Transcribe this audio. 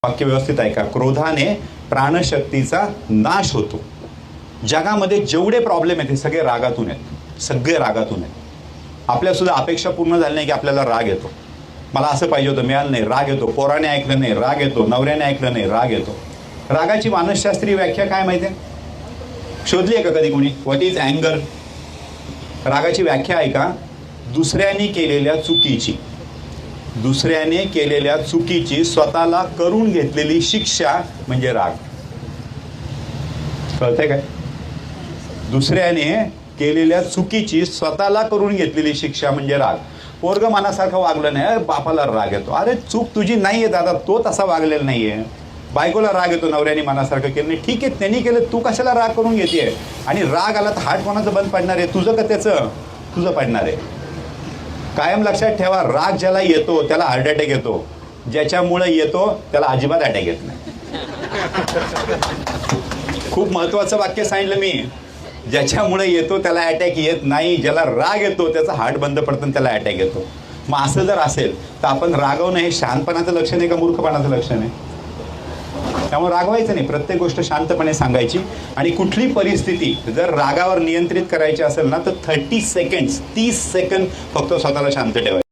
वाक्य व्यवस्थित ऐका. क्रोधाने प्राणशक्तीचा नाश होतो. जगामध्ये जेवढे प्रॉब्लेम आहेत हे सगळे रागातून आहेत, सगळे रागातून आहेत. आपल्या सुद्धा अपेक्षा पूर्ण झाली नाही की आपल्याला राग येतो. मला असं पाहिजे होतं, मिळालं नाही, राग येतो. पोराने ऐकलं नाही, राग येतो. नवऱ्याने ऐकलं नाही, राग येतो. रागाची मानसशास्त्रीय व्याख्या काय माहिती आहे? शोधली आहे का कधी कोणी? What is अँगर? रागाची व्याख्या ऐका. दुसऱ्याने केलेल्या चुकीची स्वतःला करून घेतलेली शिक्षा म्हणजे राग. कळतंय काय? दुसऱ्याने केलेल्या चुकीची स्वतःला करून घेतलेली शिक्षा म्हणजे राग. पोरग मनासारखं वागलं नाही, बापाला राग येतो. अरे चूक तुझी नाहीये दादा, तो तसा वागलेला नाहीये. बायकोला राग येतो, नवऱ्याने मनासारखं केलं नाही. ठीक आहे, त्यांनी केलं, तू कशाला राग करून घेतेय? आणि राग आला तर हार्ट कोणाचं बंद पडणार आहे? तुझं का त्याचं? तुझं पडणार आहे. कायम लक्षात ठेवा, राग ज्याला येतो त्याला हार्ट अटॅक येतो. ज्याच्यामुळे येतो त्याला अजिबात अटॅक येत नाही. खूप महत्वाचं वाक्य सांगितलं मी. ज्याच्यामुळे येतो त्याला अटॅक येत नाही. ज्याला राग येतो त्याचा हार्ट बंद पडतं आणि त्याला अटॅक येतो. मग असं जर असेल तर आपण रागवणं हे शहाणपणाचं लक्षण आहे का मूर्खपणाचं लक्षण आहे? त्यामुळे रागवायचं नाही, प्रत्येक गोष्ट शांतपणे सांगायची. आणि कुठली परिस्थिती जर रागावर नियंत्रित करायची असेल ना तर 30 सेकंड फक्त स्वतःला शांत ठेवायचं.